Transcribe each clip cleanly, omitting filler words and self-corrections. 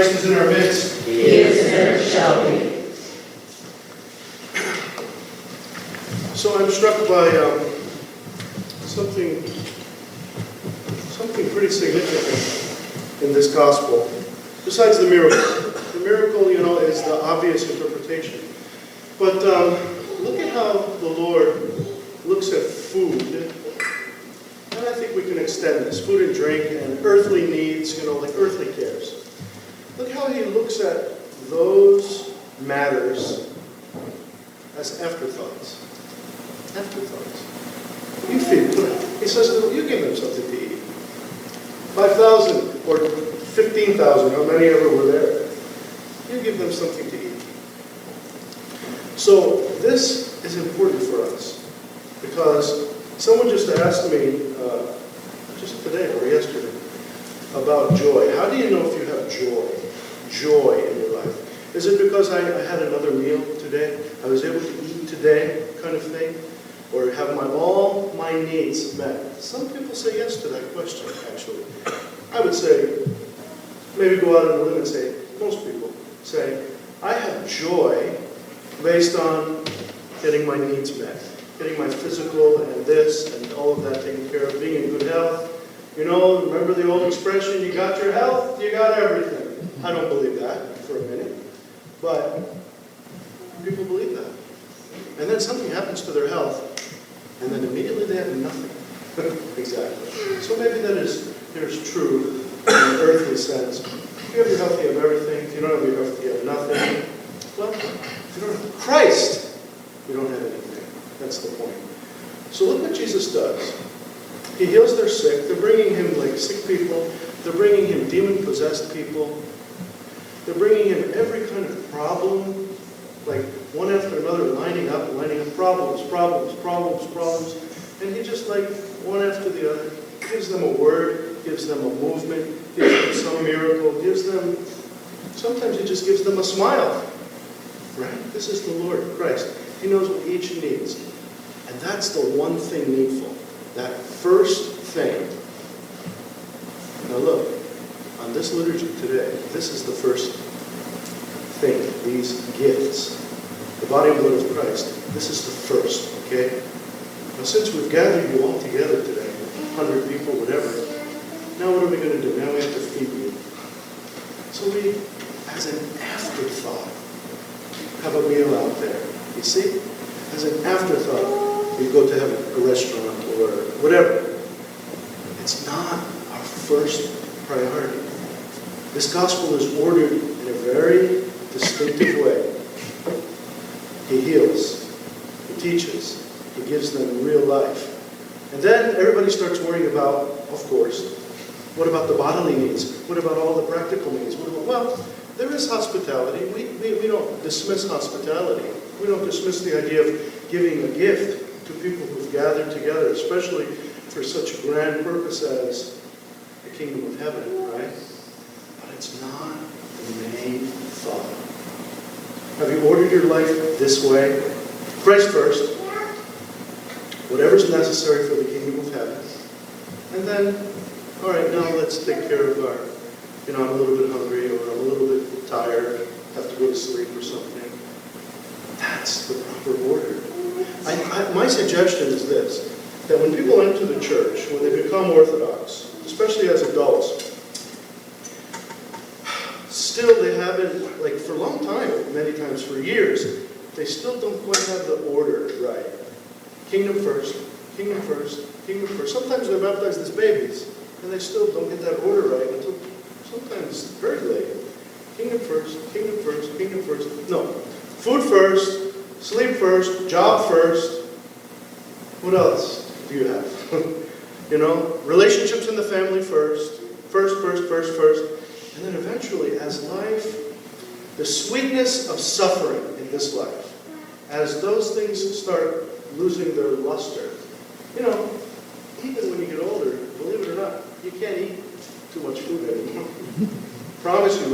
Christ is in our midst. He is and ever shall be. So I'm struck by something pretty significant in this gospel, besides the miracle. The miracle, is the obvious interpretation. But look at how the Lord looks at food. And I think we can extend this. Food and drink and earthly needs, like earthly cares. Look how he looks at those matters as afterthoughts. Afterthoughts. You feed them. He says, you give them something to eat. 5,000 or 15,000, how many ever were there. You give them something to eat. So this is important for us because someone just asked me just today or yesterday about joy. How do you know if you have joy in your life? Is it because I had another meal today? I was able to eat today kind of thing? Or have all my needs met? Some people say yes to that question, actually. I would say, maybe go out on a limb and say, most people say, I have joy based on getting my needs met, getting my physical and this and all of that taken care of, being in good health. Remember the old expression, you got your health, you got everything. I don't believe that for a minute, but people believe that. And then something happens to their health, and then immediately they have nothing. Exactly. So maybe there's true in an earthly sense. If you have your health, you have everything. If you don't have your health, you have nothing. Well, if you don't have Christ, you don't have anything. That's the point. So look what Jesus does. He heals their sick. They're bringing him sick people. They're bringing him demon-possessed people. They're bringing him every kind of problem, one after another, lining up, problems. And he just one after the other, gives them a word, gives them a movement, gives them some miracle, sometimes he just gives them a smile. Right? This is the Lord Christ. He knows what each needs. And that's the one thing needful. That first thing. Now look, on this liturgy today, this is the first thing, these gifts. The body and blood of Christ, this is the first, okay? Now since we've gathered you all together today, 100 people, whatever, now what are we going to do? Now we have to feed you. So we, as an afterthought, have a meal out there. You see? As an afterthought, we go to have a restaurant or whatever. It's not our first priority. This gospel is ordered in a very distinctive way. He heals. He teaches. He gives them real life. And then everybody starts worrying about, of course, what about the bodily needs? What about all the practical needs? Well, there is hospitality. We don't dismiss hospitality. We don't dismiss the idea of giving a gift to people who've gathered together, especially for such a grand purpose as the kingdom of heaven, right? But it's not the main thought. Have you ordered your life this way? Christ first. Whatever's necessary for the kingdom of heaven. And then, all right, now let's take care of our, I'm a little bit hungry or I'm a little bit tired, have to go to sleep or something. That's the proper order. My suggestion is this, that when people enter the church, when they become Orthodox, especially as adults, still they haven't, for a long time, many times for years, they still don't quite have the order right. Kingdom first, kingdom first, kingdom first. Sometimes they're baptized as babies, and they still don't get that order right until sometimes very late. Kingdom first, kingdom first, kingdom first. No. Food first, sleep first, job first. What else do you have? Relationships in the family first. First. And then eventually, as life, the sweetness of suffering in this life, as those things start losing their luster. Even when you get older, believe it or not, you can't eat too much food anymore. Promise you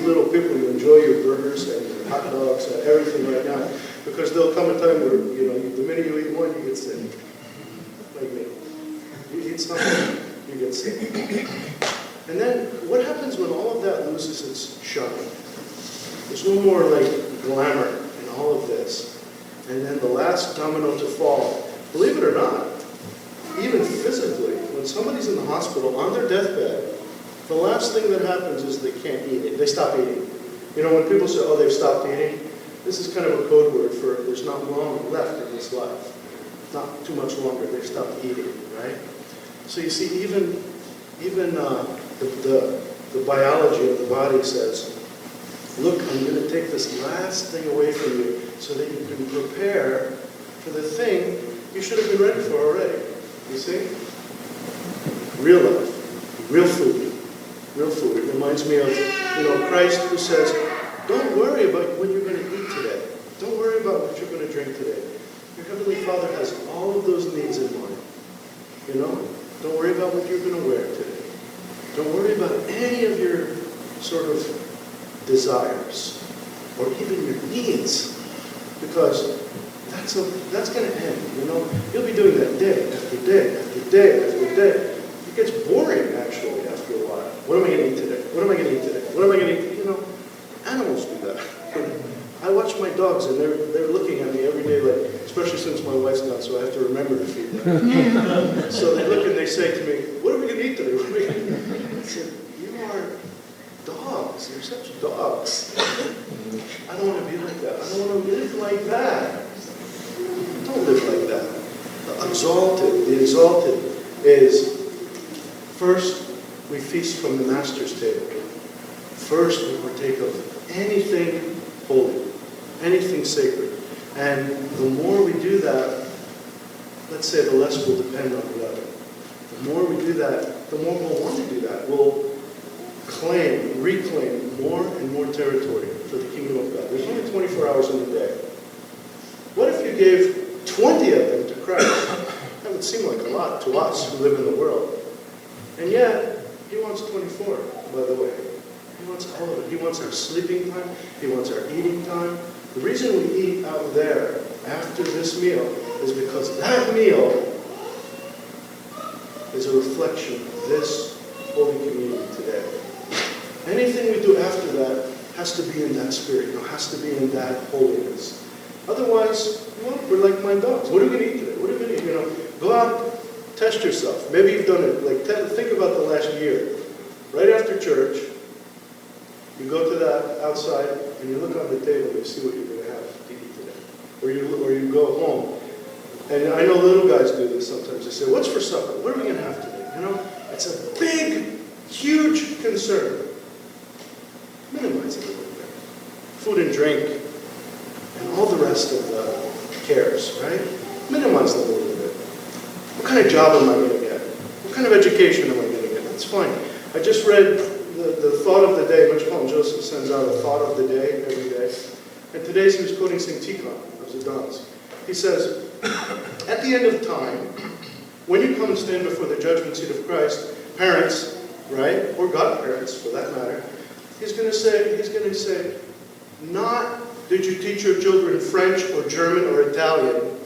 little people, you enjoy your burgers and your hot dogs and everything right now, because there'll come a time where, the minute you eat one, you get sick. Like me. You eat something, you get sick. And then what happens when all of that loses its shine? There's no more like glamour in all of this. And then the last domino to fall, believe it or not, even physically, when somebody's in the hospital on their deathbed, the last thing that happens is they can't eat it. They stop eating. You know, when people say, oh, they've stopped eating, this is kind of a code word for there's not long left in this life. Not too much longer. They've stopped eating, right? So you see, even the biology of the body says, look, I'm going to take this last thing away from you so that you can prepare for the thing you should have been ready for already. You see? Real life. Real food. Real food. It reminds me of, Christ who says, don't worry about what you're going to eat today. Don't worry about what you're going to drink today. Your Heavenly Father has all of those needs in mind. Don't worry about what you're going to wear today. Don't worry about any of your sort of desires or even your needs, because that's going to end. You'll be doing that day after day after day after day. It gets boring actually after a while. What am I going to eat today? What am I going to eat today? What am I going to eat? Animals do that. I watch my dogs, and they're looking at me every day, like, especially since my wife's gone, so I have to remember to feed them. So they look and they say to me, what are we going to eat today? What are we going to eat? I said, you are dogs. You're such dogs. I don't want to be like that. I don't want to live like that. Don't live like that. The exalted is, first, we feast from the Master's table. First, we partake of anything holy, anything sacred. And the more we do that, let's say the less we'll depend on the other. The more we do that, the more we'll want to do that. We'll reclaim more and more territory for the kingdom of God. There's only 24 hours in the day. What if you gave 20 of them to Christ? That would seem like a lot to us who live in the world. And yet, He wants 24, by the way. He wants all of it. He wants our sleeping time. He wants our eating time. The reason we eat out there after this meal is because that meal is a reflection of this Holy Communion today. Anything we do after that has to be in that spirit, has to be in that holiness. Otherwise, we're like my dogs. What are we going to eat today? What are we going to eat? Go out, test yourself. Maybe you've done it. Think about the last year. Right after church, you go to that outside and you look on the table and you see what you're going to have to eat today. Or you go home. And I know little guys do this sometimes. They say, what's for supper? What are we going to have today? It's a big, huge concern. Minimize it a little bit. Food and drink and all the rest of the cares, right? Minimize them a little bit. What kind of job am I going to get? What kind of education am I going to get? That's fine. I just read the thought of the day. Metropolitan Joseph sends out a thought of the day every day. And today he was quoting St. Tikhon of Zidans. He says, at the end of time, when you come and stand before the judgment seat of Christ, parents, right, or godparents for that matter, he's going to say, not did you teach your children French or German or Italian,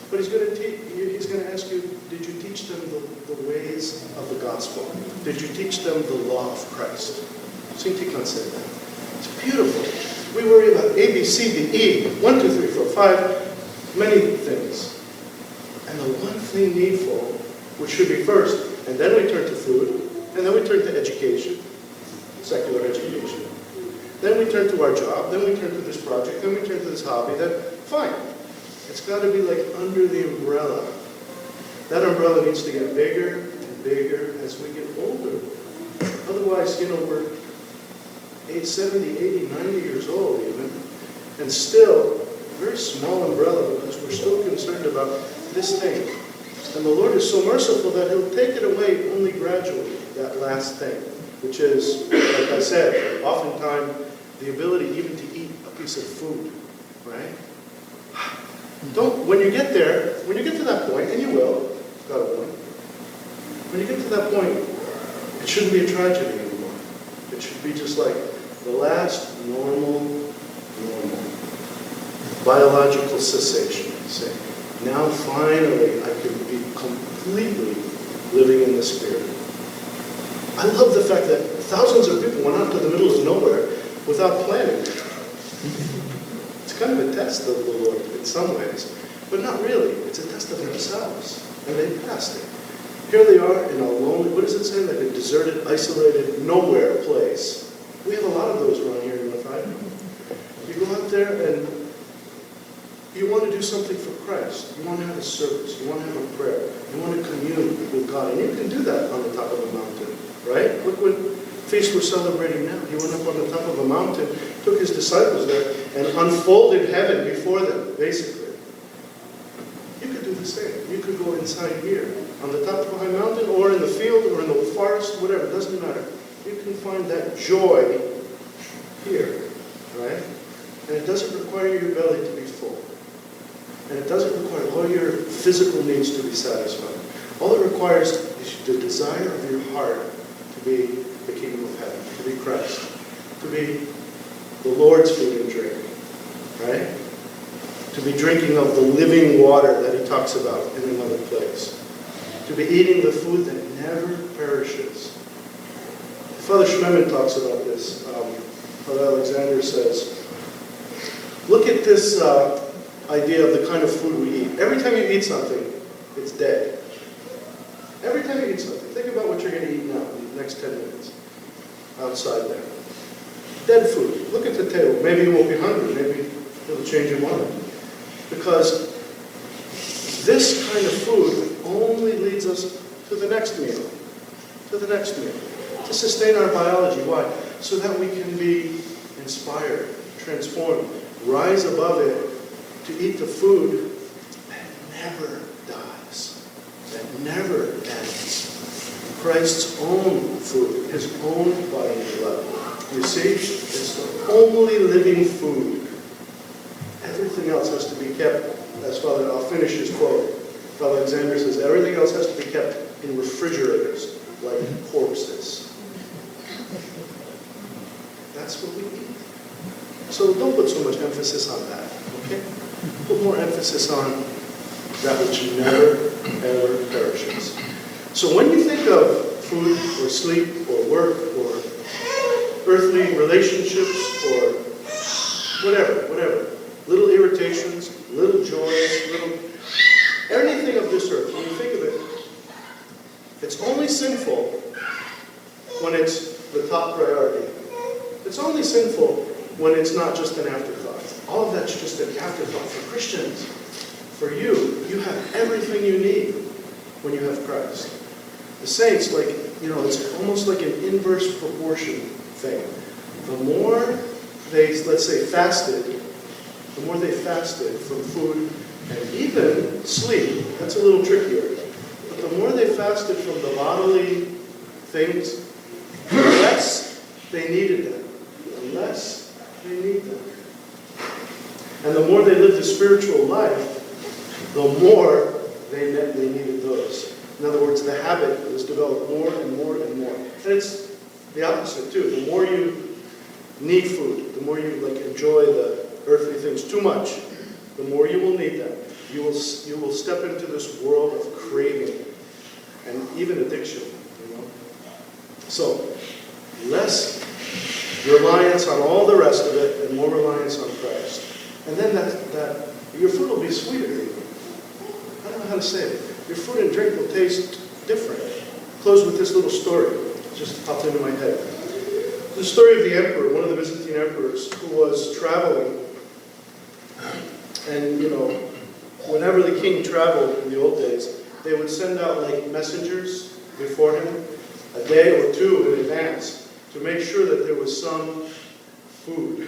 but he's going to ask you, did you teach them the ways of the gospel? Did you teach them the law of Christ? St. Tikhon said that. It's beautiful. We worry about A, B, C, D, E, 1, 2, 3, 4, 5, many things. And the one thing needful, which should be first, and then we turn to food, and then we turn to education, secular education. Then we turn to our job, then we turn to this project, then we turn to this hobby, then fine. It's got to be like under the umbrella. That umbrella needs to get bigger and bigger as we get older. Otherwise, we're 70, 80, 90 years old even, and still a very small umbrella because we're still concerned about this thing. And the Lord is so merciful that He'll take it away only gradually, that last thing, which is, like I said, oftentimes the ability even to eat a piece of food, right? When you get to that point, and you will, God willing, when you get to that point, it shouldn't be a tragedy anymore. It should be just like the last normal biological cessation. Say, now finally I can be completely living in the Spirit. I love the fact that thousands of people went out to the middle of nowhere without planning. It's kind of a test of the Lord in some ways, but not really. It's a test of themselves, and they passed it. Here they are in a lonely, what does it say, like a deserted, isolated, nowhere place. We have a lot of those around here in North Idaho. You go out there and you want to do something for Christ. You want to have a service. You want to have a prayer. You want to commune with God. And you can do that on the top of a mountain, right? Look what feast we're celebrating now. He went up on the top of a mountain, took his disciples there, and unfolded heaven before them, basically. You could do the same. You could go inside here, on the top of a high mountain, or in the field, or in the forest, whatever. It doesn't matter. You can find that joy here, right? And it doesn't require your belly to be full. And it doesn't require all your physical needs to be satisfied. All it requires is the desire of your heart to be the kingdom of heaven, to be Christ, to be the Lord's food and drink, right? To be drinking of the living water that he talks about in another place. To be eating the food that never perishes. Father Schmemann talks about this. Father Alexander says, look at this idea of the kind of food we eat. Every time you eat something, it's dead. Every time you eat something, think about what you're going to eat now in the next 10 minutes. Outside there. Dead food. Look at the table. Maybe you won't be hungry. Maybe it'll change your mind. Because this kind of food only leads us to the next meal. To the next meal. To sustain our biology. Why? So that we can be inspired, transformed, rise above it, to eat the food that never dies, that never ends. Christ's own food, his own body and blood. You see, it's the only living food. Everything else has to be kept, as Father, I'll finish his quote. Father Alexander says, everything else has to be kept in refrigerators, like corpses. That's what we eat. So don't put so much emphasis on that, okay? Put more emphasis on that which never, ever perishes. So when you think of food, or sleep, or work, or earthly relationships, or whatever, little irritations, little joys, anything of this earth, when you think of it, it's only sinful when it's the top priority. It's only sinful when it's not just an afterthought. All of that's just an afterthought for Christians. For you, you have everything you need when you have Christ. The saints, it's almost like an inverse proportion thing. The more they, let's say, fasted from food and even sleep, that's a little trickier. But the more they fasted from the bodily things, the less they needed them. The less they need them. And the more they lived a spiritual life, the more they needed those. In other words, the habit was developed more and more and more. And it's the opposite too. The more you need food, the more you enjoy the earthly things too much, the more you will need them. You will step into this world of craving and even addiction, So, less reliance on all the rest of it and more reliance on Christ. And then that your food will be sweeter. I don't know how to say it. Your food and drink will taste different. I'll close with this little story. It just popped into my head. The story of the emperor, one of the Byzantine emperors, who was traveling. And, whenever the king traveled in the old days, they would send out messengers before him a day or two in advance to make sure that there was some food,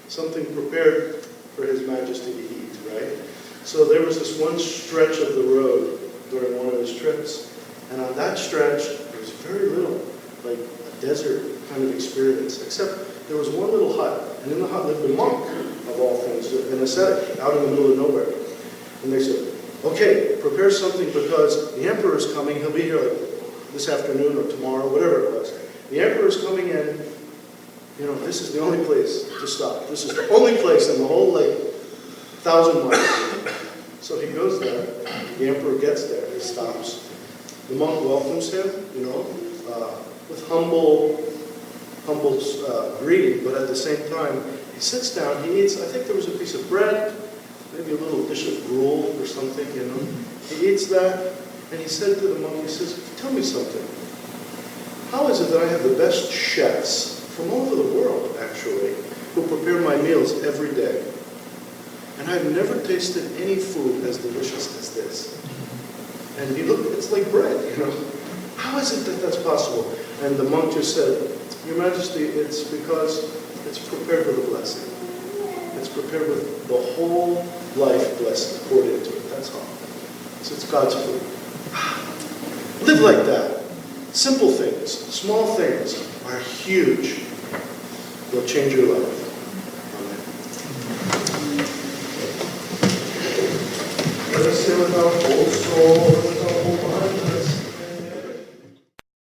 something prepared for His Majesty to eat, right? So there was this one stretch of the road during one of his trips, and on that stretch, there was very little, like a desert kind of experience, except there was one little hut, and in the hut lived a monk, of all things, an ascetic, out in the middle of nowhere. And they said, okay, prepare something because the emperor's coming, he'll be here this afternoon or tomorrow, whatever it was. The emperor's coming in, this is the only place to stop. This is the only place in the whole 1,000 miles. So he goes there, the emperor gets there, he stops. The monk welcomes him, with humble greeting, but at the same time, he sits down, he eats, I think there was a piece of bread, maybe a little dish of gruel or something, you know. He eats that, and he said to the monk, he says, tell me something. How is it that I have the best chefs from all over the world, actually, who prepare my meals every day? And I've never tasted any food as delicious as this. And he looked, it's like bread, you know. How is it that that's possible? And the monk just said, Your Majesty, it's because it's prepared with a blessing. It's prepared with the whole life blessing poured into it, that's all. So it's God's food. Live like that. Simple things, small things are huge. They'll change your life. Let us say with our whole soul, with our whole